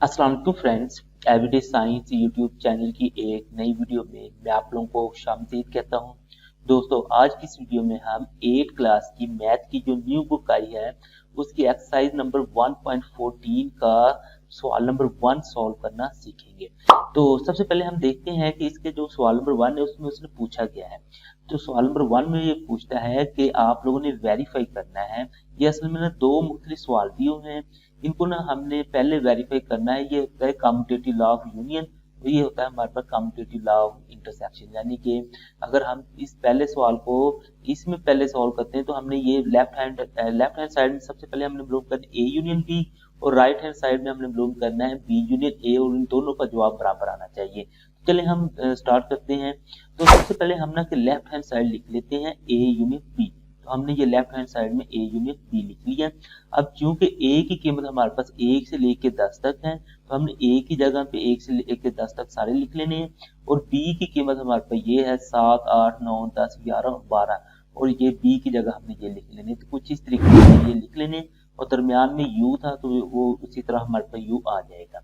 अस्सलाम वालेकुम friends. Everyday science YouTube channel की एक नई वीडियो में मैं आप लोगों को खुशामदीद कहता हूं। दोस्तों, आज की इस वीडियो में हम 8 क्लास की मैथ की जो न्यू बुक आई है उसकी एक्सरसाइज नंबर 1.14 का सवाल नंबर 1 सॉल्व करना सीखेंगे। तो सबसे पहले हम देखते हैं कि इसके जो सवाल नंबर 1 है उसमें उसने पूछा गया है। तो सवाल नंबर 1 में ये पूछता है कि आप लोगों ने वेरीफाई करना है। ये असल में ना दो मुख्तलिफ सवाल दिए हुए हैं। इनको ना हमने पहले वेरीफाई करना है। ये होता है कम्यूटेटिव लॉ ऑफ यूनियन, और ये होता है हमारे पास कम्यूटेटिव लॉ ऑफ इंटरसेक्शन। यानी कि अगर हम इस पहले सवाल को इसमें पहले सॉल्व करते हैं तो हमने ये लेफ्ट हैंड साइड में सबसे पहले हमने मालूम करना ए यूनियन बी, और राइट हैंड साइड में हमने मालूम करना है बी यूनियन ए, और इन दोनों का जवाब बराबर आना चाहिए। चलिए हम स्टार्ट करते हैं। तो सबसे पहले हम ना कि लेफ्ट हैंड साइड लिख लेते हैं ए यूनियन बी। तो हमने ये लेफ्ट हैंड साइड में ए यूनियन बी लिख लिया। अब चूंकि ए की कीमत हमारे पास 1 से लेके 10 तक है, तो हमने ए की जगह पे 1 से लेके 10 तक सारे लिख लेने हैं। और बी की कीमत हमारे पास ये है 7, 8, 9, 10, 11 और 12, और ये बी की जगह हमने ये लिख लेने। तो कुछ इस तरीके से ये लिख लेने, और दरमियान में यू था तो वो उसी तरह हमारे पास यू आ जाएगा।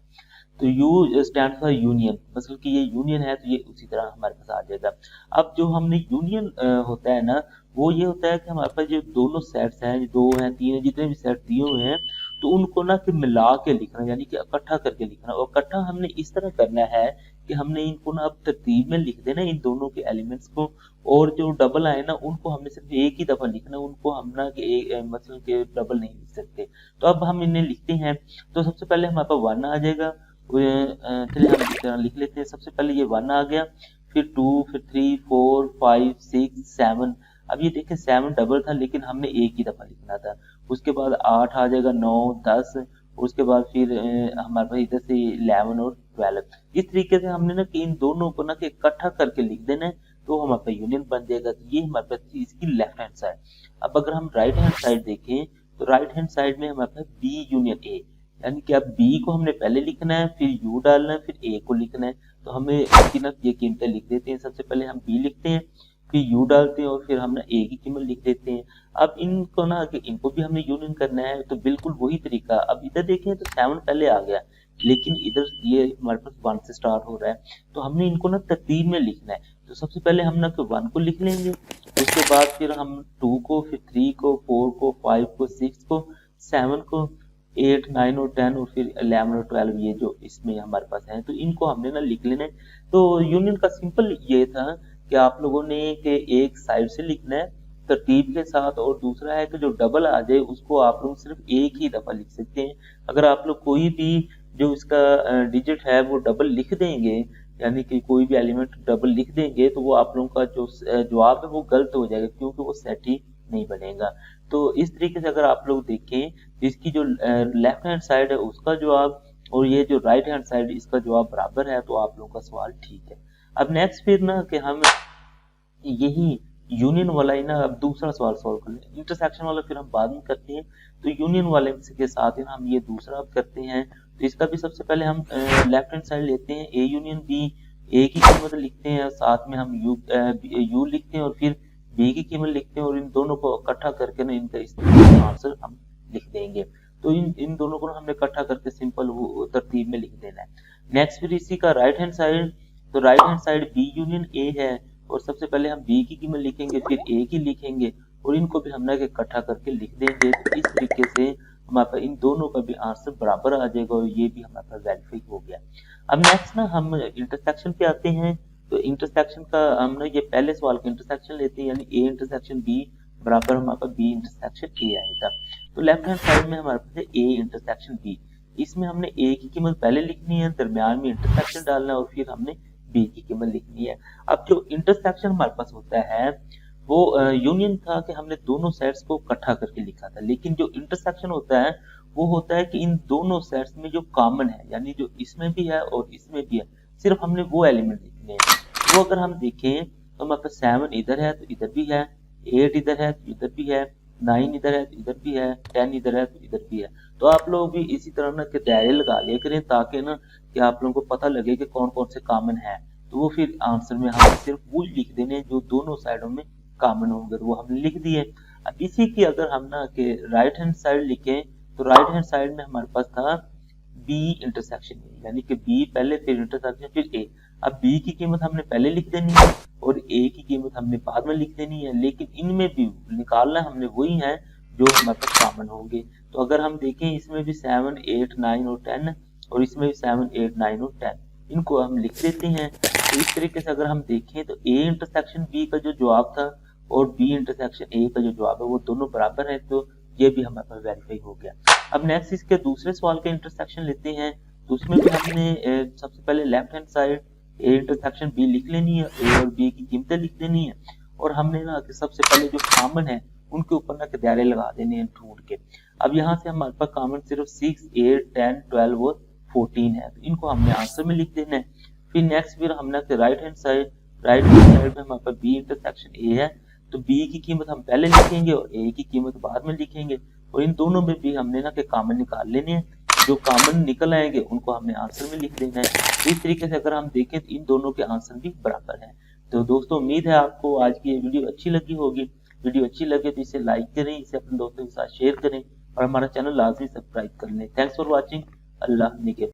तो यू स्टैंड फॉर यूनियन, मतलब कि ये यूनियन है तो ये उसी तरह हमारे पास आ जाएगा। अब जो हमने यूनियन होता है ना, वो ये होता है कि हमारे पास जो दोनों सेट्स हैं, जो 2 हैं 3 हैं, जितने भी सेट दिए हुए हैं, तो उनको ना कि मिला के लिखना, यानी कि इकट्ठा करके लिखना। और इकट्ठा हमने इस तरह करना है कि हमने इनको ना अब तरतीब में लिख देना इन दोनों के एलिमेंट्स को, और जो डबल आए ना उनको हमने सिर्फ एक ही दफा लिखना, उनको हम ना कि मतलब कि डबल नहीं लिख सकते। तो अब हम इन्हें लिखते हैं। तो सबसे पहले हमारे पास 1 आ जाएगा। चलिए हम इस तरह लिख लेते हैं। सबसे पहले ये 1 आ गया, फिर 2, फिर 3, 4, 5, 6, 7। अब ये देखें 7 डबल था लेकिन हमने एक ही दफा लिखना था। उसके बाद 8 आ जाएगा, 9, 10। उसके बाद फिर हमारे पास इधर से 11 और 12। इस तरीके से हमने ना कि इन दोनों को ना कि इकट्ठा करके लिख देना है, तो हमारे पास यूनियन बन जाएगा। तो ये हमारे पास थी इसकी लेफ्ट हैंड साइड। अब अगर हम राइट हैंड साइड देखें तो राइट हैंड साइड में हमारे पास बी यूनियन ए, यानी कि अब बी को हमने पहले लिखना है, फिर यू डालना है, फिर ए को लिखना है। तो हमें इसकी ना ये कीमतें लिख देते हैं। सबसे पहले हम बी लिखते हैं, फिर यू डालते हैं, और फिर हम ना ए की कीमत लिख देते हैं। अब इनको ना कि इनको भी हमने यूनियन करना है, तो बिल्कुल वही तरीका। अब इधर देखें तो 7 पहले आ गया, लेकिन इधर ये हमारे पास 1 से स्टार्ट हो रहा है, तो हमने इनको ना तरतीब में लिखना है। तो सबसे पहले हम ना 1 को लिख लेंगे, उसके बाद फिर हम 2 को, फिर 3 को, 4 को, 5 को, 6 को, 7 को, 8, 9 और 10, और फिर 11 और 12 ये जो इसमें हमारे पास है, तो इनको हमने ना लिख लेना है। तो यूनियन का सिंपल ये था कि आप लोगों ने कि एक साइड से लिखना है तरतीब के साथ, और दूसरा है कि जो डबल आ जाए उसको आप लोग सिर्फ एक ही दफा लिख सकते हैं। अगर आप लोग कोई भी जो इसका डिजिट है वो डबल लिख देंगे, यानी कि कोई भी एलिमेंट डबल लिख देंगे, तो वो आप लोगों का जो जवाब है वो गलत हो जाएगा, क्योंकि वो सेट ही नहीं बनेगा। तो इस तरीके से अगर आप लोग देखें, इसकी जो लेफ्ट हैंड साइड है उसका जवाब और ये जो राइट हैंड साइड इसका जवाब बराबर है, तो आप लोगों का सवाल ठीक है। अब नेक्स्ट फिर ना कि हम यही यूनियन वाला ही ना अब दूसरा सवाल सॉल्व कर लें। इंटरसेक्शन वाला फिर हम बाद में करते हैं। तो यूनियन वाले के साथ ही ना हम ये दूसरा अब करते हैं। तो इसका भी सबसे पहले हम लेफ्ट हैंड साइड लेते हैं, ए यूनियन बी। ए की कीमत लिखते हैं, साथ में हम यू लिखते हैं, और फिर बी की कीमत लिखते हैं, और इन दोनों को इकट्ठा करके ना इनका इस आंसर हम लिख देंगे। तो इन दोनों को ना हमने इकट्ठा करके सिंपल वो तरतीब में लिख देना है। नेक्स्ट फिर इसी का राइट हैंड साइड। तो right hand side B union A है, और सबसे पहले हम बी की कीमत लिखेंगे, फिर ए की लिखेंगे, और इनको भी हमने इकट्ठा करके लिख देंगे। तो इस तरीके से हमारे पास इन दोनों का भी आंसर बराबर आ जाएगा, और ये भी हमारे पास वेरीफाई हो गया। अब नेक्स्ट ना हम इंटरसेक्शन पे आते हैं। तो इंटरसेक्शन का हम ना ये पहले सवाल का इंटरसेक्शन लेते हैं, यानी ए इंटरसेक्शन बी बराबर हमारे पास बी इंटरसेक्शन ए आएगा। तो लेफ्ट हैंड साइड में हमारे पास है ए इंटरसेक्शन बी। इसमें हमने ए की कीमत पहले लिखनी है, दरमियान में इंटरसेक्शन डालना है, और फिर हमने बी की कीमत लिखनी है। अब जो इंटरसेक्शन हमारे पास होता है वो यूनियन था कि हमने दोनों सेट्स को इकट्ठा करके लिखा था, लेकिन जो इंटरसेक्शन होता है वो होता है कि इन दोनों सेट्स में जो कॉमन है, यानी जो इसमें भी है और इसमें भी है, सिर्फ हमने वो एलिमेंट लिखने हैं। वो अगर हम देखें तो हमारे पास 7 इधर है तो इधर भी है, 8 इधर है तो इधर भी है, 9 इधर है तो इधर भी है, 10 इधर है तो इधर भी है। तो आप लोग भी इसी तरह ना कि दायरे लगा लिया करें, ताकि ना कि आप लोगों को पता लगे कि कौन कौन से कॉमन है। तो वो फिर आंसर में हम सिर्फ वो लिख देने जो दोनों साइडों में कॉमन होंगे, वो हमने लिख दिए। अब इसी की अगर हम ना कि राइट हैंड साइड लिखें, तो राइट हैंड साइड में हमारे पास था बी इंटरसेक्शन ए, यानी कि बी पहले फिर इंटरसेक्शन फिर ए। अब बी की कीमत हमने पहले लिख देनी है और ए की कीमत हमने बाद में लिख देनी है, लेकिन इनमें भी निकालना हमने वही है जो हमारे पास कॉमन होंगे। तो अगर हम देखें इसमें भी 7, 8, 9 और 10 और इसमें भी 7, 8, 9 और 10, इनको हम लिख देते हैं। तो इस तरीके से अगर हम देखें तो ए इंटरसेक्शन बी का जो जवाब था और बी इंटरसेक्शन ए का जो जवाब है वो दोनों बराबर है, तो ये भी हमारे पास वेरीफाई हो गया। अब नेक्स्ट इसके दूसरे सवाल का इंटरसेक्शन लेते हैं। तो उसमें भी हमने सबसे पहले left hand side A intersection B लिख लेनी है, ए और बी की कीमतें लिख देनी है और हमने ना सबसे पहले जो कॉमन है उनके ऊपर ना दायरे लगा देने हैं ढूंढ के। अब यहाँ से हमारे पास कॉमन सिर्फ 6, 8, 10, 12 और 14 है, तो इनको हमने आंसर में लिख देना है। फिर नेक्स्ट फिर हमने राइट हैंड साइड में हमारे पास बी इंटरसेक्शन ए है, तो बी की कीमत हम पहले लिखेंगे और ए की कीमत बाद में लिखेंगे और इन दोनों में भी हमने ना कॉमन निकाल लेने हैं। जो कॉमन निकल आएंगे उनको हमने आंसर में लिख देना है। इस तरीके से अगर हम देखें तो इन दोनों के आंसर भी बराबर हैं। तो दोस्तों उम्मीद है आपको आज की ये वीडियो अच्छी लगी होगी। वीडियो अच्छी लगे तो इसे लाइक करें, इसे अपने दोस्तों के साथ शेयर करें और हमारा चैनल लाजमी सब्सक्राइब कर लें। Thanks for watching. अल्लाह निगहबान।